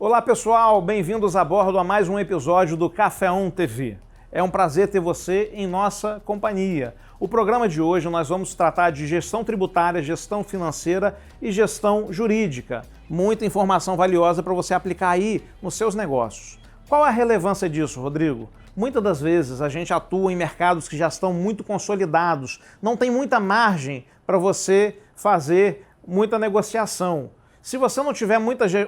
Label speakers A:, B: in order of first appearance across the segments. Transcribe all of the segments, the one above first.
A: Olá pessoal, bem-vindos a bordo a mais um episódio do Café 1 TV. É um prazer ter você em nossa companhia. O programa de hoje nós vamos tratar de gestão tributária, gestão financeira e gestão jurídica. Muita informação valiosa para você aplicar aí nos seus negócios. Qual a relevância disso, Rodrigo? Muitas das vezes a gente atua em mercados que já estão muito consolidados, não tem muita margem para você fazer muita negociação. Se você não tiver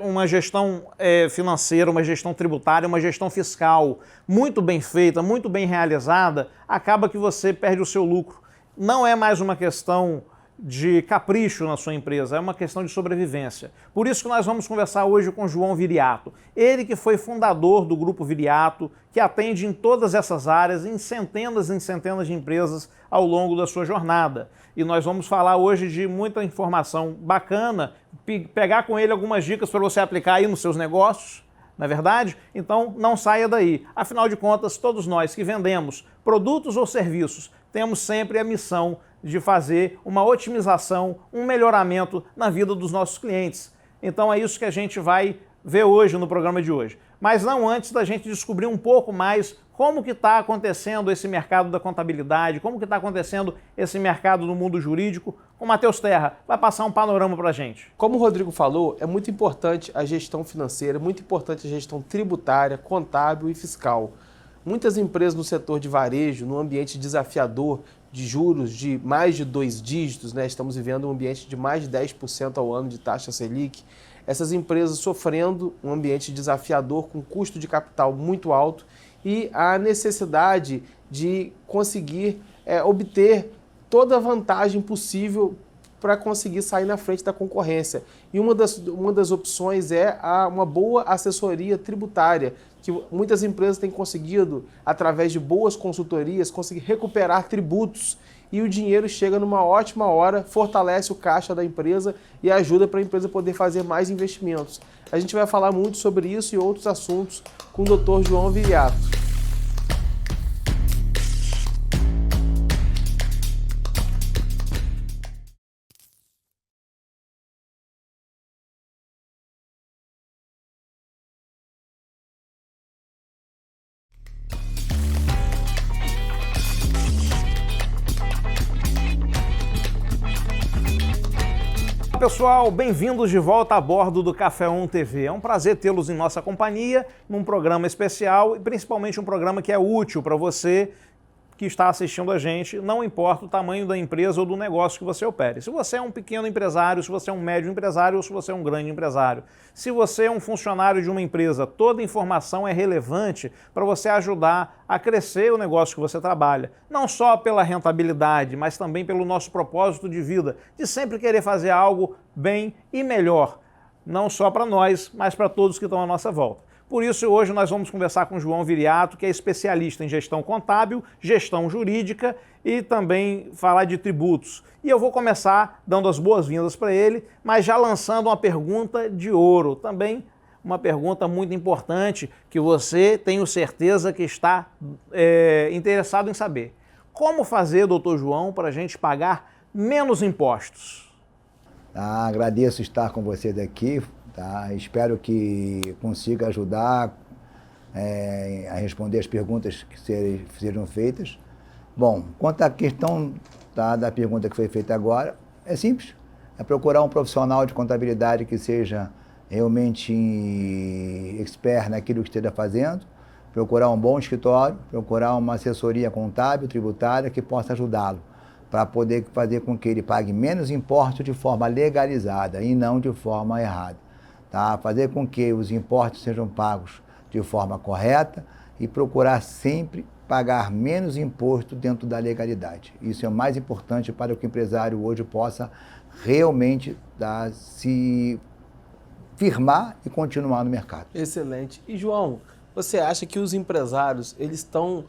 A: uma gestão financeira, uma gestão tributária, uma gestão fiscal muito bem feita, muito bem realizada, acaba que você perde o seu lucro. Não é mais uma questão de capricho na sua empresa, é uma questão de sobrevivência. Por isso que nós vamos conversar hoje com João Viriato. Ele que foi fundador do Grupo Viriato, que atende em todas essas áreas, em centenas de empresas ao longo da sua jornada. E nós vamos falar hoje de muita informação bacana, pegar com ele algumas dicas para você aplicar aí nos seus negócios, não é verdade? Então não saia daí. Afinal de contas, todos nós que vendemos produtos ou serviços, temos sempre a missão de fazer uma otimização, um melhoramento na vida dos nossos clientes. Então é isso que a gente vai ver hoje no programa de hoje. Mas não antes da gente descobrir um pouco mais como que está acontecendo esse mercado da contabilidade, como que está acontecendo esse mercado no mundo jurídico. O Matheus Terra vai passar um panorama para a gente.
B: Como o Rodrigo falou, é muito importante a gestão financeira, muito importante a gestão tributária, contábil e fiscal. Muitas empresas no setor de varejo, num ambiente desafiador, de juros de mais de 2 dígitos, né? Estamos vivendo um ambiente de mais de 10% ao ano de taxa Selic. Essas empresas sofrendo um ambiente desafiador com custo de capital muito alto e a necessidade de conseguir obter toda a vantagem possível para conseguir sair na frente da concorrência. E uma das opções é uma boa assessoria tributária, que muitas empresas têm conseguido, através de boas consultorias, conseguir recuperar tributos e o dinheiro chega numa ótima hora, fortalece o caixa da empresa e ajuda para a empresa poder fazer mais investimentos. A gente vai falar muito sobre isso e outros assuntos com o Dr. João Viriato.
A: Pessoal, bem-vindos de volta a bordo do Café 1 TV. É um prazer tê-los em nossa companhia, num programa especial e principalmente um programa que é útil para você que está assistindo a gente, não importa o tamanho da empresa ou do negócio que você opere. Se você é um pequeno empresário, se você é um médio empresário ou se você é um grande empresário. Se você é um funcionário de uma empresa, toda informação é relevante para você ajudar a crescer o negócio que você trabalha. Não só pela rentabilidade, mas também pelo nosso propósito de vida, de sempre querer fazer algo bem e melhor. Não só para nós, mas para todos que estão à nossa volta. Por isso, hoje nós vamos conversar com o João Viriato, que é especialista em gestão contábil, gestão jurídica e também falar de tributos. E eu vou começar dando as boas-vindas para ele, mas já lançando uma pergunta de ouro, também uma pergunta muito importante que você, tenho certeza, que está interessado em saber. Como fazer, doutor João, para a gente pagar menos impostos?
C: Agradeço estar com vocês aqui. Tá? Espero que consiga ajudar a responder as perguntas que sejam feitas. Bom, quanto à questão da pergunta que foi feita agora, é simples. É procurar um profissional de contabilidade que seja realmente expert naquilo que esteja fazendo, procurar um bom escritório, procurar uma assessoria contábil, tributária que possa ajudá-lo, para poder fazer com que ele pague menos impostos de forma legalizada e não de forma errada. Tá? Fazer com que os impostos sejam pagos de forma correta e procurar sempre pagar menos imposto dentro da legalidade. Isso é o mais importante para que o empresário hoje possa realmente se firmar e continuar no mercado.
B: Excelente. E João, você acha que os empresários eles estão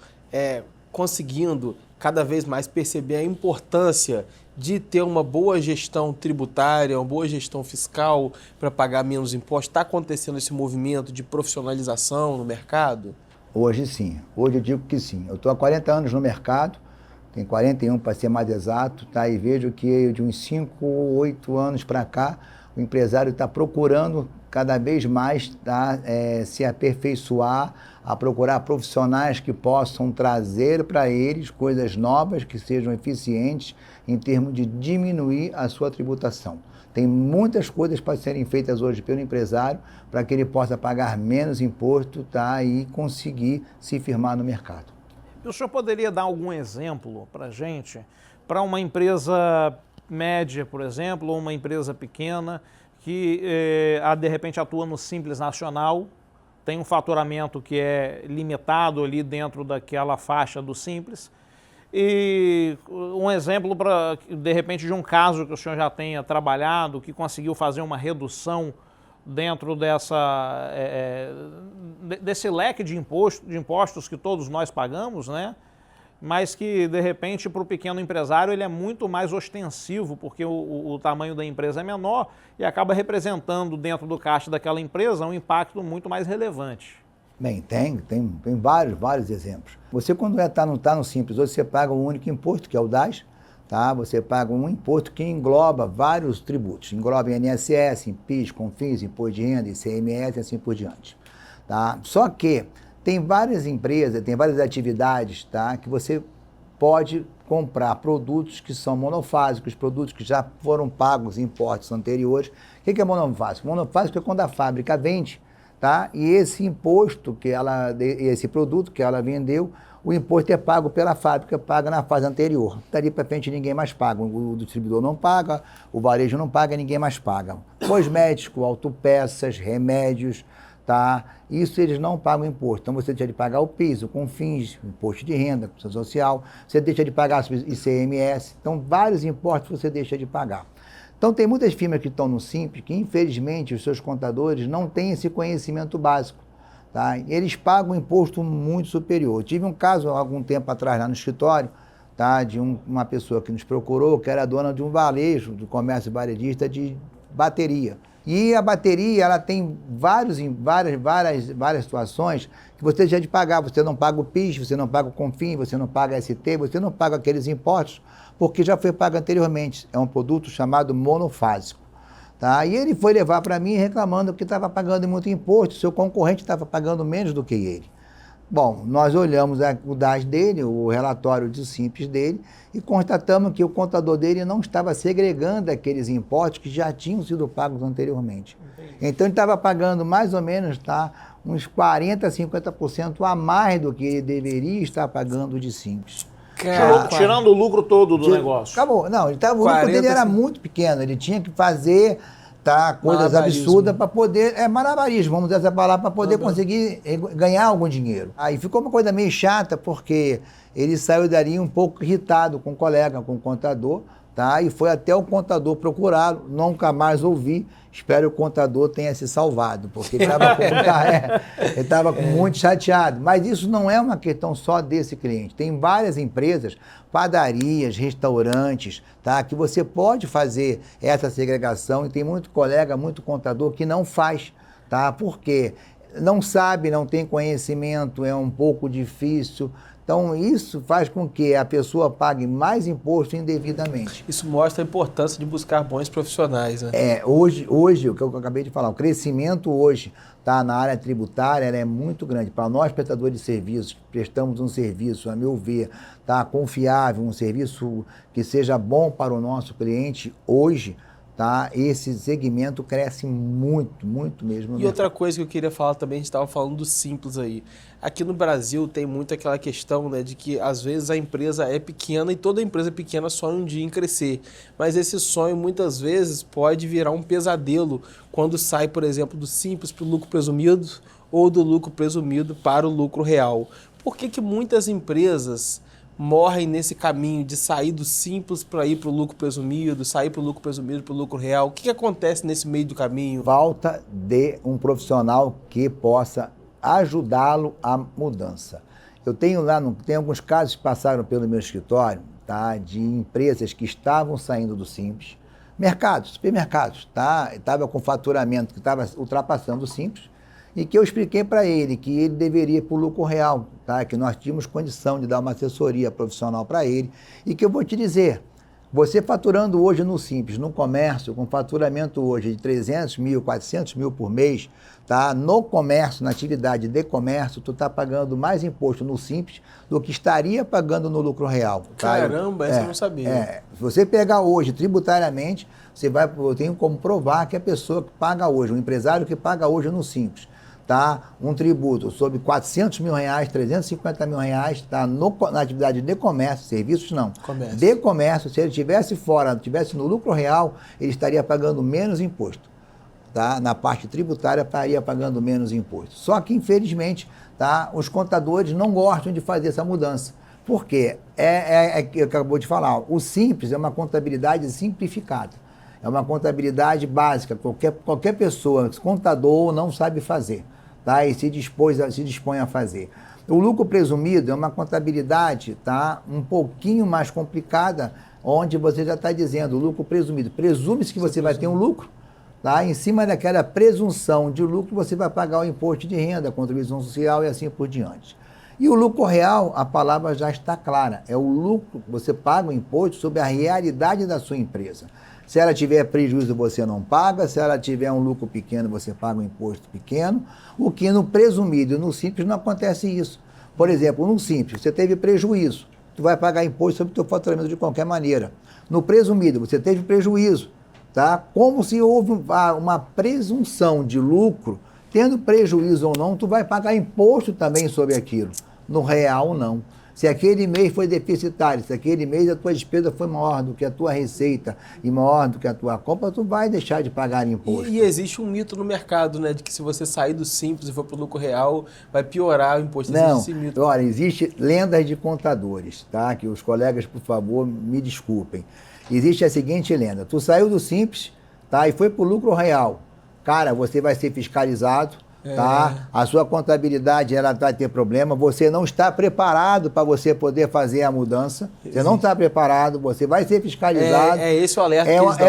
B: conseguindo cada vez mais perceber a importância de ter uma boa gestão tributária, uma boa gestão fiscal para pagar menos impostos? Está acontecendo esse movimento de profissionalização no mercado?
C: Hoje sim, hoje eu digo que sim. Eu estou há 40 anos no mercado, tenho 41 para ser mais exato, tá? E vejo que de uns 5 ou 8 anos para cá, O empresário está procurando cada vez mais se aperfeiçoar, a procurar profissionais que possam trazer para eles coisas novas, que sejam eficientes em termos de diminuir a sua tributação. Tem muitas coisas para serem feitas hoje pelo empresário para que ele possa pagar menos imposto, tá, e conseguir se firmar no mercado.
A: E o senhor poderia dar algum exemplo para a gente, para uma empresa média, por exemplo, ou uma empresa pequena que de repente atua no Simples Nacional, tem um faturamento que é limitado ali dentro daquela faixa do Simples, e um exemplo, de repente, de um caso que o senhor já tenha trabalhado, que conseguiu fazer uma redução dentro desse leque de impostos que todos nós pagamos, né? Mas que, de repente, para o pequeno empresário ele é muito mais ostensivo, porque o tamanho da empresa é menor e acaba representando dentro do caixa daquela empresa um impacto muito mais relevante.
C: Bem, tem vários exemplos. Você, quando tá no Simples, hoje você paga um único imposto, que é o DAS, tá? Você paga um imposto que engloba vários tributos, engloba INSS, PIS, CONFINS, Imposto de Renda, ICMS e assim por diante, tá? Só que tem várias empresas, tem várias atividades, tá, que você pode comprar produtos que são monofásicos, produtos que já foram pagos em impostos anteriores. O que é monofásico? Monofásico é quando a fábrica vende, tá, e esse imposto esse produto que ela vendeu, o imposto é pago pela fábrica, paga na fase anterior. Dali para frente ninguém mais paga, o distribuidor não paga, o varejo não paga, ninguém mais paga. Cosmético, autopeças, remédios, tá? Isso eles não pagam imposto. Então você deixa de pagar o PIS, o CONFINS, o imposto de renda, contribuição social, você deixa de pagar o ICMS. Então vários impostos você deixa de pagar. Então tem muitas firmas que estão no Simples que infelizmente os seus contadores não têm esse conhecimento básico, tá? Eles pagam um imposto muito superior. Eu tive um caso há algum tempo atrás lá no escritório, tá? De uma pessoa que nos procurou, que era dona de um varejo, do comércio varejista de bateria. E a bateria, ela tem várias situações que você deixa de pagar. Você não paga o PIS, você não paga o CONFINS, você não paga ST, você não paga aqueles impostos, porque já foi pago anteriormente. É um produto chamado monofásico, tá? E ele foi levar para mim reclamando que estava pagando muito imposto, seu concorrente estava pagando menos do que ele. Bom, nós olhamos o DAS dele, o relatório de Simples dele, e constatamos que o contador dele não estava segregando aqueles impostos que já tinham sido pagos anteriormente. Entendi. Então ele estava pagando mais ou menos, tá, uns 40% a 50% a mais do que ele deveria estar pagando de Simples.
A: Tirando o lucro todo do negócio.
C: Acabou. Não, o lucro dele era muito pequeno, ele tinha que fazer, tá, coisas absurdas para poder, malabarismo, vamos dizer essa palavra, para poder conseguir ganhar algum dinheiro. Aí ficou uma coisa meio chata, porque ele saiu dali um pouco irritado com o colega, com o contador, tá, e foi até o contador procurá-lo, nunca mais ouvi. Espero que o contador tenha se salvado, porque ele estava muito chateado. Mas isso não é uma questão só desse cliente. Tem várias empresas, padarias, restaurantes, tá, que você pode fazer essa segregação, e tem muito colega, muito contador que não faz, tá, porque não sabe, não tem conhecimento, é um pouco difícil. Então, isso faz com que a pessoa pague mais imposto indevidamente.
B: Isso mostra a importância de buscar bons profissionais, né?
C: Hoje, o que eu acabei de falar, o crescimento hoje, tá, na área tributária, ela é muito grande. Para nós, prestadores de serviços, que prestamos um serviço, a meu ver, tá, confiável, um serviço que seja bom para o nosso cliente, hoje, tá, esse segmento cresce muito, muito mesmo.
B: E outra coisa que eu queria falar também, a gente estava falando do Simples aí. Aqui no Brasil tem muito aquela questão, né, de que às vezes a empresa é pequena e toda empresa pequena sonha um dia em crescer. Mas esse sonho muitas vezes pode virar um pesadelo quando sai, por exemplo, do Simples para o lucro presumido ou do lucro presumido para o lucro real. Por que muitas empresas morrem nesse caminho de sair do Simples para ir para o lucro presumido, sair para o lucro presumido para o lucro real? O que acontece nesse meio do caminho?
C: Falta de um profissional que possa ajudá-lo à mudança. Eu tenho tem alguns casos que passaram pelo meu escritório, tá, de empresas que estavam saindo do Simples, mercados, supermercados, tá, estava com faturamento que estava ultrapassando o Simples, e que eu expliquei para ele que ele deveria ir para o lucro real, tá? Que nós tínhamos condição de dar uma assessoria profissional para ele, e que eu vou te dizer, Você faturando hoje no Simples, no comércio, com faturamento hoje de 300 mil, 400 mil por mês, tá? No comércio, na atividade de comércio, tu está pagando mais imposto no Simples do que estaria pagando no lucro real. Tá?
B: Caramba, essa eu não sabia.
C: Se você pegar hoje, tributariamente, eu tenho como provar que a pessoa que paga hoje, o empresário que paga hoje no Simples, tá? Um tributo sobre 400 mil reais, 350 mil reais, tá? Na atividade de comércio, serviços não.
B: Comércio.
C: De comércio, se ele estivesse fora, estivesse no lucro real, ele estaria pagando menos imposto. Tá? Na parte tributária, estaria pagando menos imposto. Só que, infelizmente, tá? Os contadores não gostam de fazer essa mudança. Por quê? Que acabou de falar, o Simples é uma contabilidade simplificada. É uma contabilidade básica, qualquer pessoa, contador, não sabe fazer. Tá? E se dispõe a fazer. O lucro presumido é uma contabilidade, tá? Um pouquinho mais complicada, onde você já está dizendo o lucro presumido. Presume-se que você vai ter um lucro, tá? Em cima daquela presunção de lucro, você vai pagar o imposto de renda, a contribuição social e assim por diante. E o lucro real, a palavra já está clara, é o lucro, você paga o imposto sobre a realidade da sua empresa. Se ela tiver prejuízo, você não paga. Se ela tiver um lucro pequeno, você paga um imposto pequeno. O que no presumido e no Simples não acontece isso. Por exemplo, no Simples, você teve prejuízo, tu vai pagar imposto sobre o teu faturamento de qualquer maneira. No presumido, você teve prejuízo, tá? Como se houve uma presunção de lucro, tendo prejuízo ou não, tu vai pagar imposto também sobre aquilo. No real, não. Se aquele mês foi deficitário, se aquele mês a tua despesa foi maior do que a tua receita e maior do que a tua compra, tu vai deixar de pagar imposto.
B: E existe um mito no mercado, né, de que se você sair do Simples e for para o lucro real, vai piorar o imposto.
C: Não,
B: esse mito.
C: Olha, existe lendas de contadores, tá? Que os colegas, por favor, me desculpem. Existe a seguinte lenda, tu saiu do Simples, tá? E foi para o lucro real. Cara, você vai ser fiscalizado, tá? A sua contabilidade ela vai ter problema, você não está preparado para você poder fazer a mudança, você não está preparado, você vai ser fiscalizado.
B: É esse o alerta que eles dão.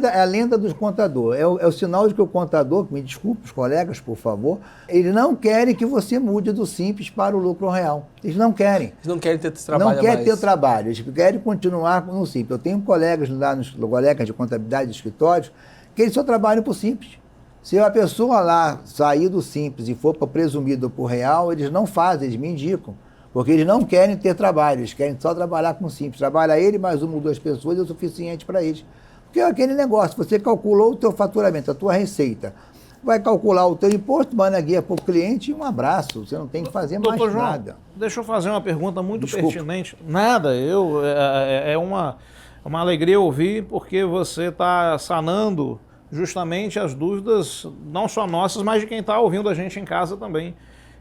C: É a lenda dos contadores, é o sinal de que o contador, me desculpe os colegas, por favor, eles não querem que você mude do Simples para o lucro real. Eles não querem.
B: Eles não querem ter trabalho
C: Não querem ter trabalho, eles querem continuar no Simples. Eu tenho colegas lá, colegas de contabilidade de escritórios, que eles só trabalham para o Simples. Se a pessoa lá sair do Simples e for para presumido por real, eles não fazem, eles me indicam. Porque eles não querem ter trabalho, eles querem só trabalhar com o Simples. Trabalha ele mais uma ou duas pessoas é o suficiente para eles. Porque é aquele negócio, você calculou o teu faturamento, a tua receita, vai calcular o teu imposto, manda a guia para o cliente e um abraço. Você não tem que fazer mais
A: João,
C: nada.
A: Deixa eu fazer uma pergunta muito
C: Desculpa.
A: pertinente. Nada, é uma alegria ouvir, porque você está sanando justamente as dúvidas, não só nossas, mas de quem está ouvindo a gente em casa também.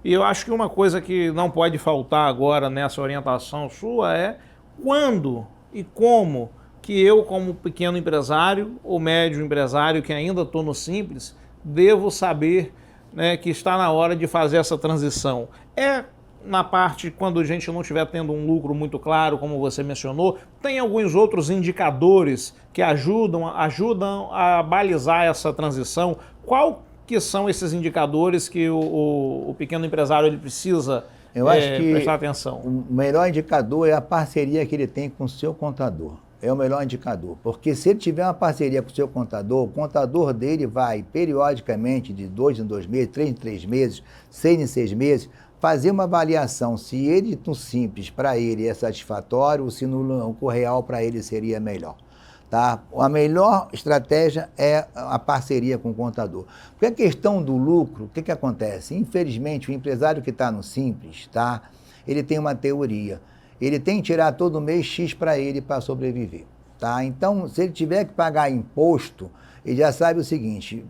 A: E eu acho que uma coisa que não pode faltar agora nessa orientação sua é quando e como que eu, como pequeno empresário ou médio empresário que ainda estou no Simples, devo saber, né, que está na hora de fazer essa transição. Na parte quando a gente não estiver tendo um lucro muito claro, como você mencionou, tem alguns outros indicadores que ajudam a balizar essa transição. Qual que são esses indicadores que o pequeno empresário ele precisa prestar atenção?
C: O melhor indicador é a parceria que ele tem com o seu contador. É o melhor indicador, porque se ele tiver uma parceria com o seu contador, o contador dele vai periodicamente, de 2 em 2 meses, 3 em 3 meses, 6 em 6 meses, fazer uma avaliação se ele, no Simples, para ele é satisfatório, ou se no real para ele seria melhor. Tá? A melhor estratégia é a parceria com o contador. Porque a questão do lucro, o que acontece? Infelizmente, o empresário que está no Simples, tá? Ele tem uma teoria. Ele tem que tirar todo mês X para ele para sobreviver. Tá? Então, se ele tiver que pagar imposto, ele já sabe o seguinte,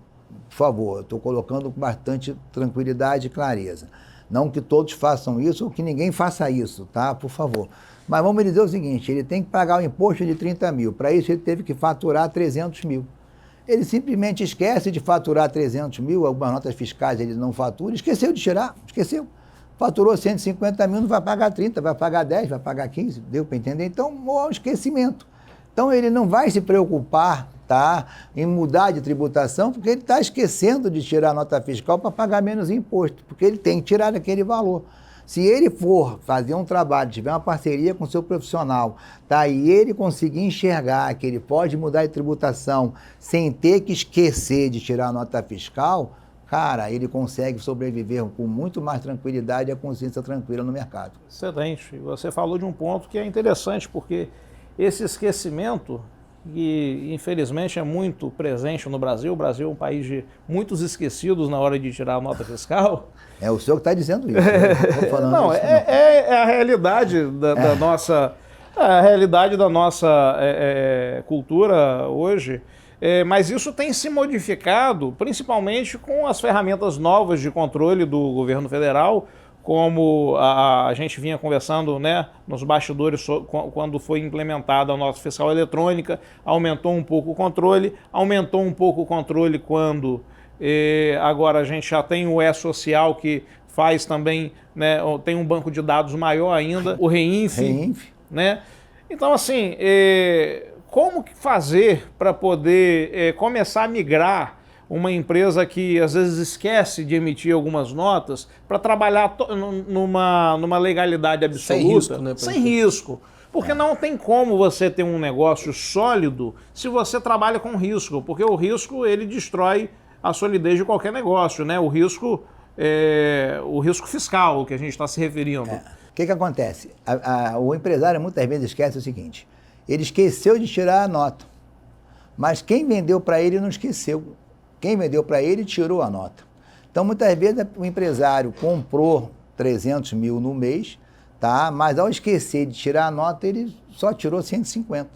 C: por favor, eu estou colocando com bastante tranquilidade e clareza. Não que todos façam isso ou que ninguém faça isso, tá? Por favor. Mas vamos dizer o seguinte, ele tem que pagar o imposto de 30 mil. Para isso, ele teve que faturar 300 mil. Ele simplesmente esquece de faturar 300 mil, algumas notas fiscais ele não fatura, esqueceu de tirar, esqueceu. Faturou 150 mil, não vai pagar 30, vai pagar 10, vai pagar 15, deu para entender? Então, é um esquecimento. Então, ele não vai se preocupar, tá, em mudar de tributação, porque ele está esquecendo de tirar a nota fiscal para pagar menos imposto, porque ele tem que tirar daquele valor. Se ele for fazer um trabalho, tiver uma parceria com o seu profissional, tá? E ele conseguir enxergar que ele pode mudar de tributação sem ter que esquecer de tirar a nota fiscal, cara, ele consegue sobreviver com muito mais tranquilidade e a consciência tranquila no mercado.
A: Excelente. Você falou de um ponto que é interessante, porque esse esquecimento, que infelizmente é muito presente no Brasil, o Brasil é um país de muitos esquecidos na hora de tirar a nota fiscal.
C: É o senhor que está dizendo isso. Não,
A: é a realidade da nossa, cultura hoje. Mas isso tem se modificado, principalmente com as ferramentas novas de controle do governo federal, como a gente vinha conversando, né, nos bastidores, quando foi implementada a nota fiscal eletrônica, aumentou um pouco o controle quando agora a gente já tem o E-Social, que faz também, né, tem um banco de dados maior ainda, o REINF. Né? Então, assim, como fazer para poder começar a migrar uma empresa que às vezes esquece de emitir algumas notas para trabalhar numa legalidade absoluta?
B: Sem risco, né?
A: Sem risco. Porque não tem como você ter um negócio sólido se você trabalha com risco, porque o risco ele destrói a solidez de qualquer negócio, né? O risco fiscal que a gente está se referindo.
C: O que acontece? O empresário muitas vezes esquece o seguinte: ele esqueceu de tirar a nota, mas quem vendeu para ele não esqueceu. Quem vendeu para ele tirou a nota. Então, muitas vezes, o empresário comprou 300 mil no mês, tá? Mas ao esquecer de tirar a nota, ele só tirou 150.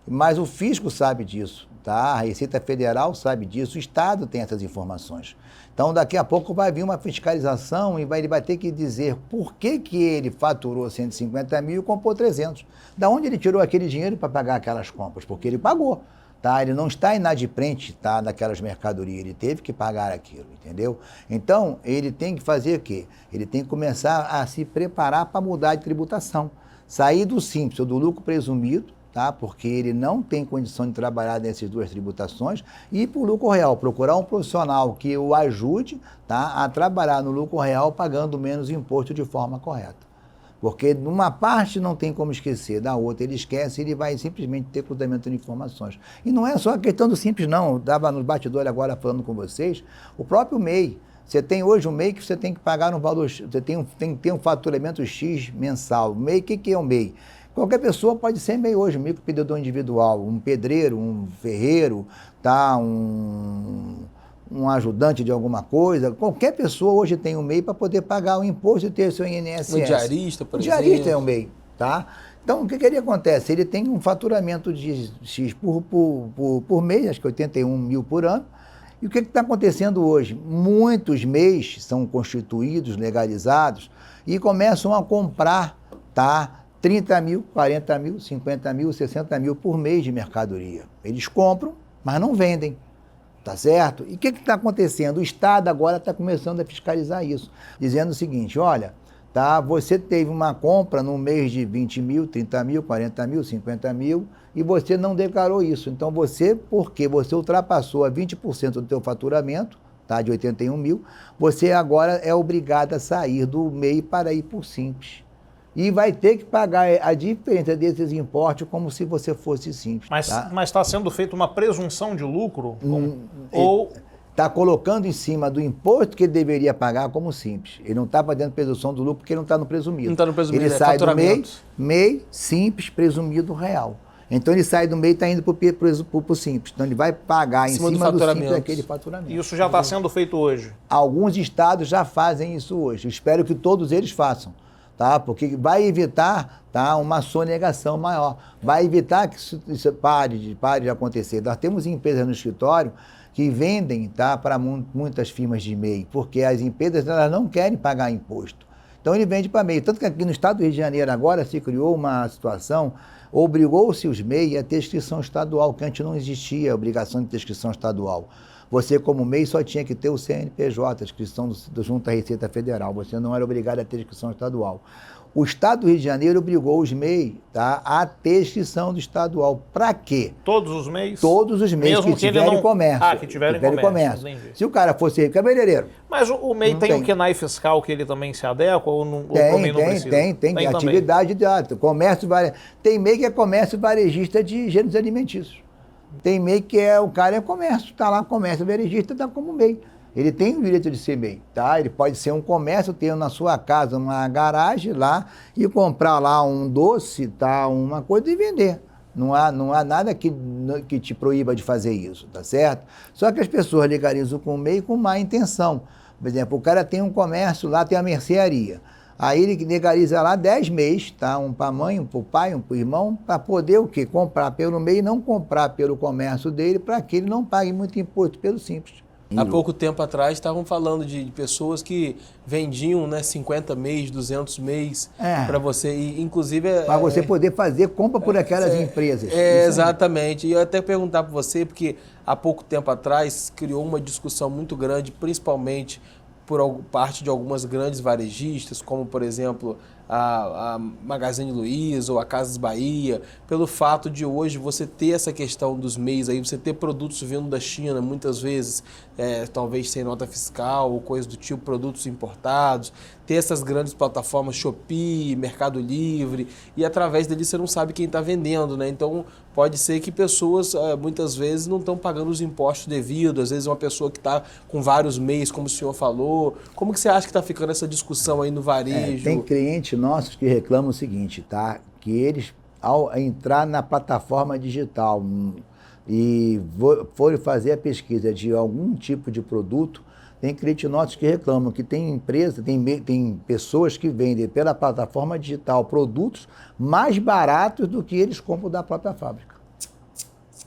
C: Mas o fisco sabe disso, tá? A Receita Federal sabe disso, o Estado tem essas informações. Então, daqui a pouco vai vir uma fiscalização e ele vai ter que dizer por que ele faturou 150 mil e comprou 300. Da onde ele tirou aquele dinheiro para pagar aquelas compras? Porque ele pagou. Tá? Ele não está inadimplente, tá, daquelas mercadorias, ele teve que pagar aquilo, entendeu? Então, ele tem que fazer o quê? Ele tem que começar a se preparar para mudar de tributação. Sair do simples ou do lucro presumido, tá? Porque ele não tem condição de trabalhar nessas duas tributações, e ir para o lucro real, procurar um profissional que o ajude, tá, a trabalhar no lucro real pagando menos imposto de forma correta. Porque numa parte não tem como esquecer, da outra ele esquece, ele vai simplesmente ter cruzamento de informações. E não é só a questão do simples, não. Eu estava no bastidor agora falando com vocês, o próprio MEI. Você tem hoje um MEI que você tem que pagar no valor, você tem que ter um faturamento X mensal. MEI, o que é um MEI? Qualquer pessoa pode ser MEI hoje, um microempreendedor individual, um pedreiro, um ferreiro, tá? um ajudante de alguma coisa. Qualquer pessoa hoje tem um MEI para poder pagar o imposto e ter seu INSS.
B: Um diarista, por exemplo.
C: Diarista é um MEI, tá? Então, o que acontece? Ele tem um faturamento de X por mês, acho que 81 mil por ano. E o que está acontecendo hoje? Muitos MEIs são constituídos, legalizados, e começam a comprar, tá? 30 mil, 40 mil, 50 mil, 60 mil por mês de mercadoria. Eles compram, mas não vendem. Tá certo? E o que está acontecendo? O Estado agora está começando a fiscalizar isso, dizendo o seguinte: olha, tá, você teve uma compra no mês de 20 mil, 30 mil, 40 mil, 50 mil, e você não declarou isso. Então porque você ultrapassou a 20% do teu faturamento, tá, de 81 mil, você agora é obrigado a sair do MEI para ir por Simples. E vai ter que pagar a diferença desses impostos como se você fosse simples.
A: Mas está sendo feita uma presunção de lucro?
C: Ou está colocando em cima do imposto que ele deveria pagar como simples. Ele não está fazendo presunção do lucro porque ele não está no presumido.
B: Não está no presumido,
C: ele sai do MEI, simples, presumido real. Então ele sai do MEI e está indo para o simples. Então ele vai pagar em cima do simples aquele faturamento.
A: Isso já está sendo feito hoje?
C: Alguns estados já fazem isso hoje. Eu espero que todos eles façam. Tá? Porque vai evitar, tá, uma sonegação maior, vai evitar que isso pare de acontecer. Nós temos empresas no escritório que vendem, tá, para muitas firmas de MEI, porque as empresas elas não querem pagar imposto. Então ele vende para MEI. Tanto que aqui no estado do Rio de Janeiro agora se criou uma situação, obrigou-se os MEI a ter inscrição estadual, que antes não existia a obrigação de ter inscrição estadual. Você, como MEI, só tinha que ter o CNPJ, a inscrição junto à Receita Federal. Você não era obrigado a ter inscrição estadual. O Estado do Rio de Janeiro obrigou os MEI, tá, a ter inscrição do estadual. Para quê?
A: Todos os MEIs?
C: Todos os MEIs
A: Mesmo
C: que tiverem comércio.
A: Ah, que tiverem comércio.
C: Se o cara fosse cabeleireiro.
A: Mas o MEI tem o KENAI fiscal que ele também se adequa ou não,
C: tem,
A: não precisa?
C: Tem atividade de comércio. Tem MEI que é comércio varejista de gêneros alimentícios. Tem MEI que o cara é comércio, está lá, comércio varejista, está como MEI. Ele tem o direito de ser MEI, tá? Ele pode ser um comércio, ter na sua casa uma garagem lá e comprar lá um doce, tá? Uma coisa e vender. Não há nada que te proíba de fazer isso, tá certo? Só que as pessoas legalizam com o MEI com má intenção. Por exemplo, o cara tem um comércio lá, tem a mercearia. Aí ele legaliza lá 10 MEIs, tá? Um para a mãe, um para o pai, um para o irmão, para poder o quê? Comprar pelo MEI e não comprar pelo comércio dele, para que ele não pague muito imposto pelo Simples.
B: Há pouco tempo atrás estavam falando de pessoas que vendiam, né, 50 MEIs, 200 MEIs para você, e inclusive...
C: Para você poder fazer compra por aquelas empresas.
B: Exatamente. E eu até perguntar para você, porque há pouco tempo atrás criou uma discussão muito grande, principalmente por parte de algumas grandes varejistas, como, por exemplo, a Magazine Luiza ou a Casas Bahia, pelo fato de hoje você ter essa questão dos MEIs aí, você ter produtos vindo da China, muitas vezes, talvez sem nota fiscal ou coisa do tipo, produtos importados, ter essas grandes plataformas Shopee, Mercado Livre, e através dele você não sabe quem está vendendo, né? Então pode ser que pessoas muitas vezes não estão pagando os impostos devidos, às vezes uma pessoa que está com vários MEIs, como o senhor falou. Como que você acha que está ficando essa discussão aí no varejo?
C: Tem clientes nossos que reclamam o seguinte, tá? Que eles, ao entrar na plataforma digital e forem fazer a pesquisa de algum tipo de produto, tem clientes nossos que reclamam que tem empresa, tem pessoas que vendem pela plataforma digital produtos mais baratos do que eles compram da própria fábrica.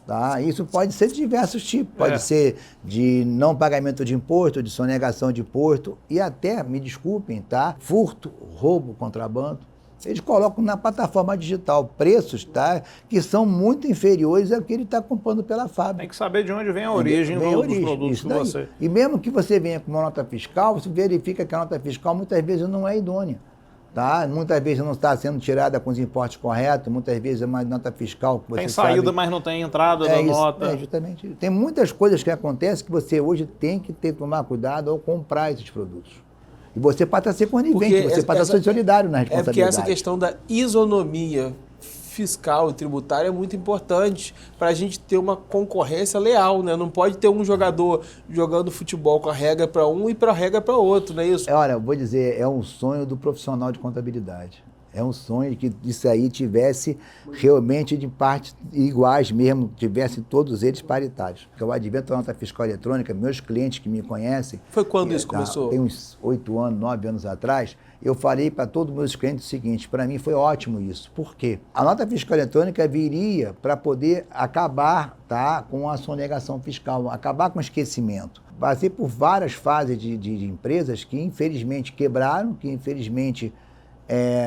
C: Tá? Isso pode ser de diversos tipos, pode ser de não pagamento de imposto, de sonegação de imposto e até, me desculpem, tá? Furto, roubo, contrabando. Eles colocam na plataforma digital preços, tá, que são muito inferiores ao que ele está comprando pela fábrica.
A: Tem que saber de onde vem a origem dos produtos de você.
C: E mesmo que você venha com uma nota fiscal, você verifica que a nota fiscal muitas vezes não é idônea. Tá? Muitas vezes não está sendo tirada com os impostos corretos, muitas vezes é uma nota fiscal que você
A: tem saída,
C: sabe,
A: mas não tem entrada da nota.
C: Justamente. Tem muitas coisas que acontecem que você hoje tem que tomar cuidado ao comprar esses produtos. E você passa a ser conivente, você passa a ser solidário na responsabilidade.
B: É porque essa questão da isonomia fiscal e tributária é muito importante para a gente ter uma concorrência leal, né? Não pode ter um jogador jogando futebol com a regra para um e para a regra para outro, não é isso?
C: Olha, eu vou dizer, é um sonho do profissional de contabilidade. É um sonho que isso aí tivesse realmente de partes iguais mesmo, tivessem todos eles paritários. Porque o advento da nota fiscal eletrônica, meus clientes que me conhecem...
B: Foi quando isso começou?
C: Tem uns 8 anos, 9 anos atrás, eu falei para todos os meus clientes o seguinte, para mim foi ótimo isso. Por quê? A nota fiscal eletrônica viria para poder acabar, tá, com a sonegação fiscal, acabar com o esquecimento. Passei por várias fases de empresas que infelizmente quebraram, que infelizmente...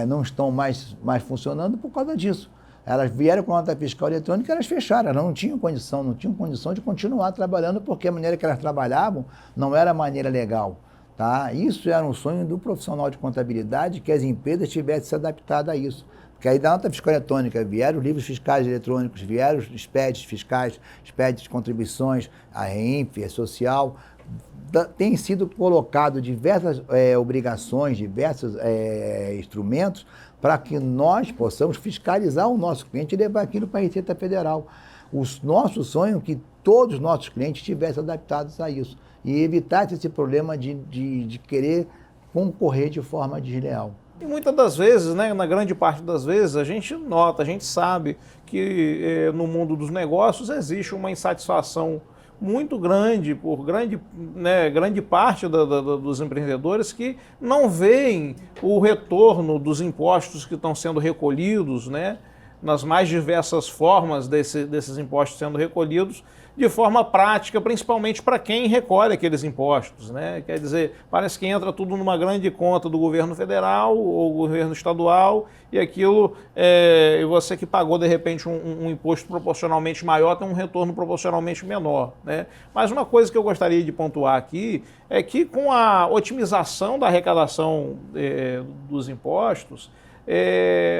C: não estão mais funcionando por causa disso. Elas vieram com a nota fiscal eletrônica e elas fecharam, elas não tinham condição de continuar trabalhando porque a maneira que elas trabalhavam não era a maneira legal. Tá? Isso era um sonho do profissional de contabilidade, que as empresas tivessem se adaptado a isso. Porque aí da nota fiscal eletrônica vieram os livros fiscais eletrônicos, vieram os SPEDs fiscais, SPEDs de contribuições, a REINF, a social. Tem sido colocado diversas obrigações, diversos instrumentos para que nós possamos fiscalizar o nosso cliente e levar aquilo para a Receita Federal. O nosso sonho é que todos os nossos clientes estivessem adaptados a isso e evitasse esse problema de querer concorrer de forma desleal.
A: E muitas das vezes, né, na grande parte das vezes, a gente nota, a gente sabe que no mundo dos negócios existe uma insatisfação muito grande, por grande parte dos empreendedores que não veem o retorno dos impostos que estão sendo recolhidos, né, nas mais diversas formas desses impostos sendo recolhidos, de forma prática, principalmente para quem recolhe aqueles impostos, né? Quer dizer, parece que entra tudo numa grande conta do governo federal ou governo estadual e aquilo, você que pagou de repente um imposto proporcionalmente maior tem um retorno proporcionalmente menor, né? Mas uma coisa que eu gostaria de pontuar aqui é que com a otimização da arrecadação dos impostos,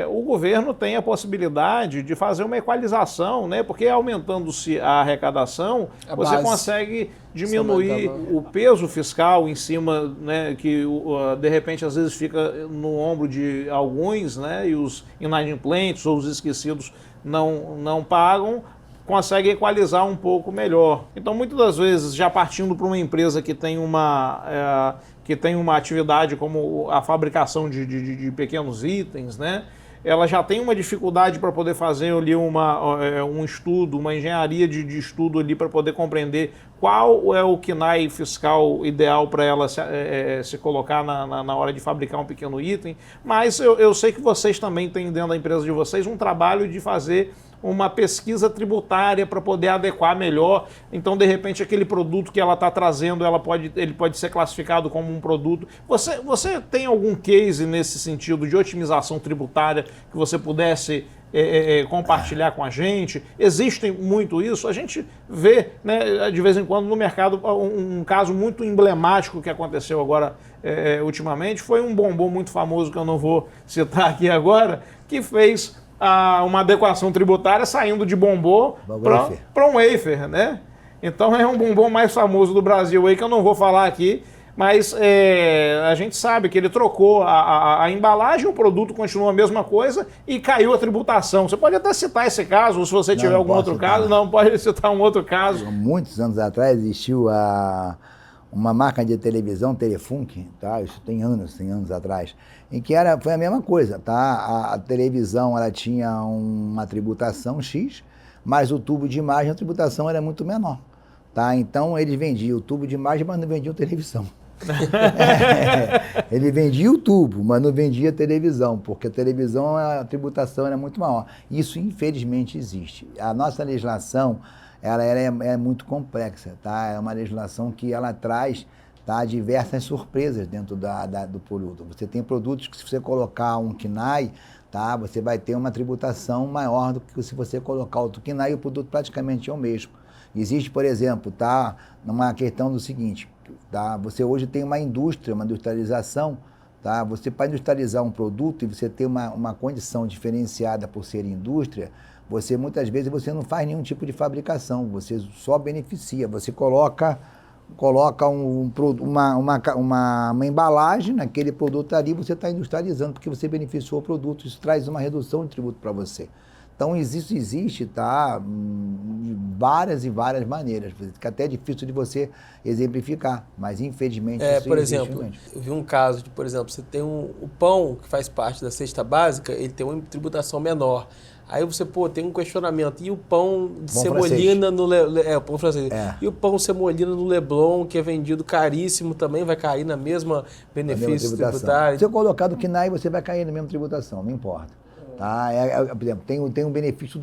A: o governo tem a possibilidade de fazer uma equalização, né? Porque aumentando-se a arrecadação, você consegue diminuir o peso fiscal em cima, né, que de repente às vezes fica no ombro de alguns, né, e os inadimplentes ou os esquecidos não pagam, consegue equalizar um pouco melhor. Então, muitas das vezes, já partindo para uma empresa que tem uma atividade como a fabricação de pequenos itens, né? Ela já tem uma dificuldade para poder fazer ali um estudo, uma engenharia de estudo ali para poder compreender qual é o KNAI fiscal ideal para ela se colocar na hora de fabricar um pequeno item. Mas eu sei que vocês também têm dentro da empresa de vocês um trabalho de fazer uma pesquisa tributária para poder adequar melhor. Então, de repente, aquele produto que ela está trazendo, ele pode ser classificado como um produto. Você tem algum case nesse sentido de otimização tributária que você pudesse compartilhar com a gente? Existe muito isso? A gente vê, né, de vez em quando no mercado um caso muito emblemático que aconteceu agora ultimamente. Foi um bombom muito famoso, que eu não vou citar aqui agora, que fez uma adequação tributária saindo de bombom para um wafer, né? Então é um bombom mais famoso do Brasil aí, que eu não vou falar aqui, mas a gente sabe que ele trocou a embalagem, o produto continuou a mesma coisa e caiu a tributação. Você pode até citar esse caso, ou se você tiver algum outro caso, não pode citar um outro caso.
C: Muitos anos atrás existiu uma marca de televisão, Telefunk, tá? Isso tem anos atrás, em que foi a mesma coisa, tá? A televisão, ela tinha uma tributação X, mas o tubo de imagem, a tributação era muito menor, tá? Então, eles vendiam o tubo de imagem, mas não vendiam televisão. Ele vendia o tubo, mas não vendia a televisão, porque a televisão, a tributação era muito maior. Isso, infelizmente, existe. A nossa legislação, ela é muito complexa, tá? É uma legislação que ela traz, tá, diversas surpresas dentro do produto. Você tem produtos que, se você colocar um KNAI, tá, você vai ter uma tributação maior do que se você colocar outro KNAI, e o produto praticamente é o mesmo. Existe, por exemplo, tá, uma questão do seguinte, tá, você hoje tem uma indústria, uma industrialização, tá, você para industrializar um produto e você ter uma condição diferenciada por ser indústria, você muitas vezes você não faz nenhum tipo de fabricação, você só beneficia, você coloca uma embalagem naquele produto ali, você está industrializando porque você beneficiou o produto, isso traz uma redução de tributo para você. Então existe, tá, de várias e várias maneiras, fica até difícil de você exemplificar, mas infelizmente isso
B: por exemplo, eu vi um caso de, por exemplo, você tem o pão que faz parte da cesta básica, ele tem uma tributação menor. Aí você, tem um questionamento. E o pão de semolina no pão francês. E o pão semolina no Leblon, que é vendido caríssimo, também vai cair na mesma benefício tributário?
C: Se eu colocar do KNAI, você vai cair na mesma tributação, não importa. Tá? Por exemplo, tem um benefício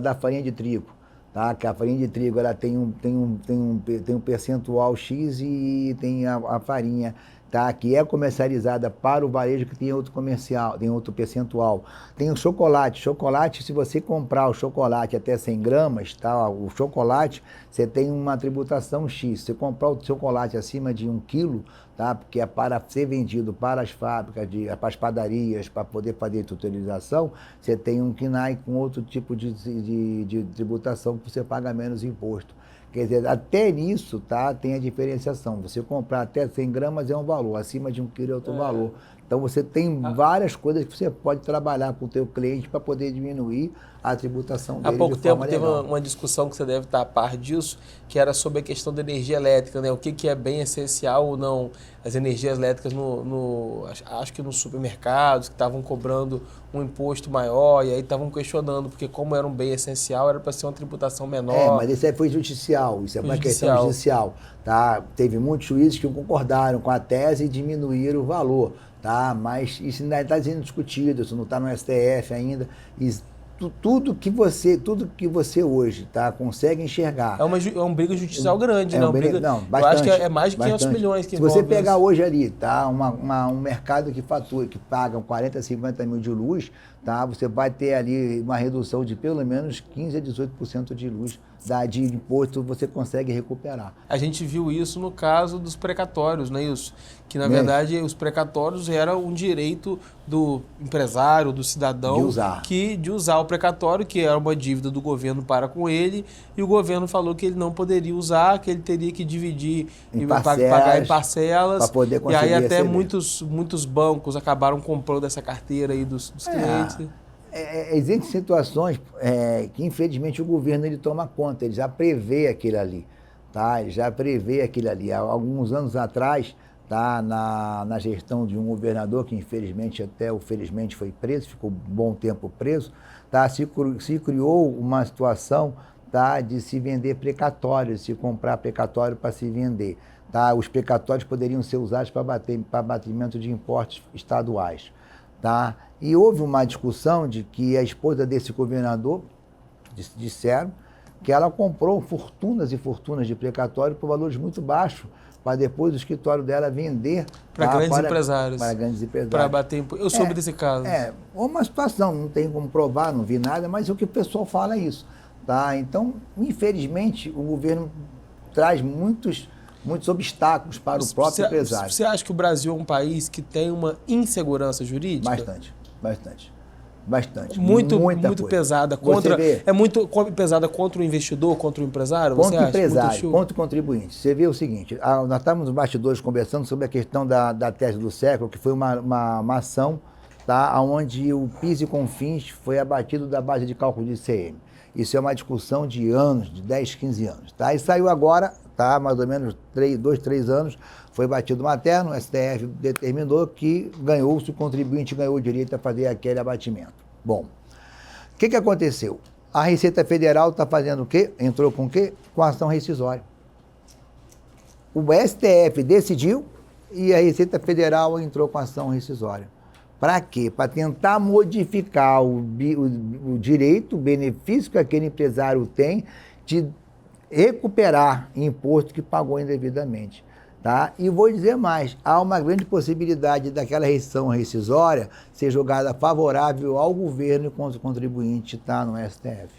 C: da farinha de trigo. Tá? Que a farinha de trigo ela tem um percentual X e tem a farinha, tá, que é comercializada para o varejo, que tem outro comercial, tem outro percentual. Tem o chocolate. Chocolate, se você comprar o chocolate até 100 gramas, tá, o chocolate, você tem uma tributação X. Se você comprar o chocolate acima de 1 quilo, tá, porque é para ser vendido para as fábricas, para as padarias, para poder fazer tutorização, você tem um KNAI com outro tipo de tributação, que você paga menos imposto. Quer dizer, até nisso, tá, tem a diferenciação. Você comprar até 100 gramas é um valor, acima de 1 quilo é outro valor. Então você tem várias coisas que você pode trabalhar com o teu cliente para poder diminuir a tributação dele.
B: Há pouco tempo teve uma discussão que você deve estar a par disso, que era sobre a questão da energia elétrica, né? O que é bem essencial ou não, as energias elétricas acho que nos supermercados, que estavam cobrando um imposto maior, e aí estavam questionando, porque como era um bem essencial, era para ser uma tributação menor.
C: Mas isso aí foi judicial, isso é uma questão judicial. Tá? Teve muitos juízes que concordaram com a tese e diminuíram o valor. Tá? Mas isso ainda está sendo discutido, isso não está no STF ainda. Tudo que você hoje, tá, consegue enxergar.
B: É uma briga judicial grande, né?
C: Bastante,
B: eu acho que é mais de 500 milhões que envolve.
C: Se você pegar hoje ali, tá, um mercado que fatura, que paga 40, 50 mil de luz, tá, você vai ter ali uma redução de pelo menos 15% a 18% de luz de imposto você consegue recuperar.
B: A gente viu isso no caso dos precatórios, não é isso? Que, na verdade, os precatórios eram um direito do empresário, do cidadão, de usar o precatório, que era uma dívida do governo para com ele, e o governo falou que ele não poderia usar, que ele teria que dividir e pagar em parcelas. Para poder conseguir. E aí até muitos bancos acabaram comprando essa carteira aí dos clientes.
C: Existem situações que, infelizmente, o governo ele toma conta, ele já prevê aquilo ali. Tá? Ele já prevê aquilo ali. Há alguns anos atrás, tá? na gestão de um governador, que infelizmente felizmente foi preso, ficou um bom tempo preso, tá? se criou uma situação, tá? de se vender precatório, de se comprar precatório para se vender. Tá? Os precatórios poderiam ser usados para abatimento de impostos estaduais. Tá? E houve uma discussão de que a esposa desse governador disseram que ela comprou fortunas e fortunas de precatório por valores muito baixos, para depois o escritório dela vender
B: para grandes empresários.
C: Para grandes empresários.
B: Para bater. Eu soube desse caso.
C: Uma situação, não tem como provar, não vi nada, mas o que o pessoal fala é isso. Tá? Então, infelizmente, o governo traz muitos obstáculos para o próprio empresário.
B: Você acha que o Brasil é um país que tem uma insegurança jurídica?
C: Bastante.
B: Muito pesada contra. É muito pesada contra o investidor, contra o empresário?
C: Contra o empresário, contra o contribuinte. Você vê o seguinte, nós estávamos nos bastidores conversando sobre a questão da tese do século, que foi uma ação, tá, onde o PIS e CONFINS foi abatido da base de cálculo de ICM. Isso é uma discussão de anos, de 10, 15 anos. Tá? E saiu agora, tá, mais ou menos 2, 3 anos, foi batido uma terna, o STF determinou que o contribuinte ganhou o direito a fazer aquele abatimento. Bom, o que aconteceu? A Receita Federal está fazendo o quê? Entrou com o quê? Com ação rescisória. O STF decidiu e a Receita Federal entrou com ação rescisória. Para quê? Para tentar modificar o direito, o benefício que aquele empresário tem de recuperar imposto que pagou indevidamente. Tá? E vou dizer mais, há uma grande possibilidade daquela rescisão rescisória ser jogada favorável ao governo e contra o contribuinte, tá, no STF.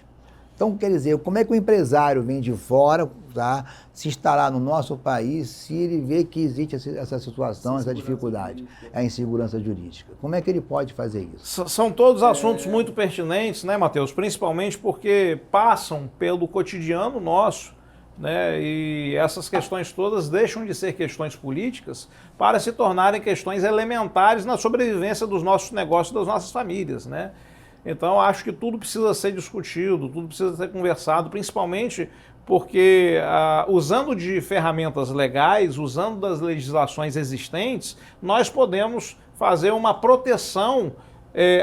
C: Então, quer dizer, como é que o empresário vem de fora, tá, se instalar no nosso país, se ele vê que existe essa situação, essa dificuldade, a insegurança jurídica? Como é que ele pode fazer isso?
A: São todos assuntos muito pertinentes, né, Matheus? Principalmente porque passam pelo cotidiano nosso, né? E essas questões todas deixam de ser questões políticas para se tornarem questões elementares na sobrevivência dos nossos negócios, das nossas famílias, né? Então, acho que tudo precisa ser discutido, tudo precisa ser conversado, principalmente porque, usando de ferramentas legais, usando das legislações existentes, nós podemos fazer uma proteção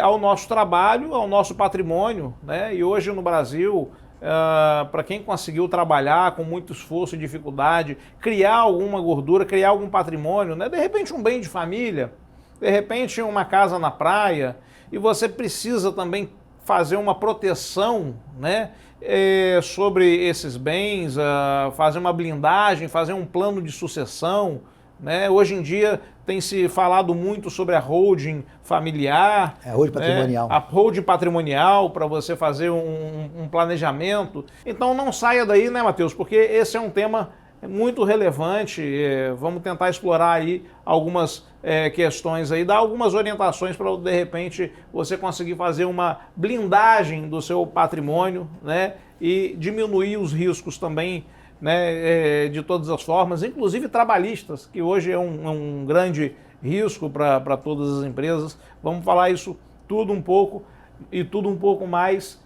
A: ao nosso trabalho, ao nosso patrimônio, né? E hoje no Brasil, para quem conseguiu trabalhar com muito esforço e dificuldade, criar alguma gordura, criar algum patrimônio, né? De repente um bem de família, de repente uma casa na praia, e você precisa também fazer uma proteção, né, sobre esses bens, fazer uma blindagem, fazer um plano de sucessão, né? Hoje em dia tem se falado muito sobre a holding familiar.
C: A holding patrimonial.
A: A holding patrimonial, para você fazer um planejamento. Então não saia daí, né, Matheus? Porque esse é um tema muito relevante. Vamos tentar explorar aí algumas questões aí, dar algumas orientações para, de repente, você conseguir fazer uma blindagem do seu patrimônio, né? E diminuir os riscos também, né, de todas as formas, inclusive trabalhistas, que hoje é um grande risco para todas as empresas. Vamos falar isso tudo um pouco e tudo um pouco mais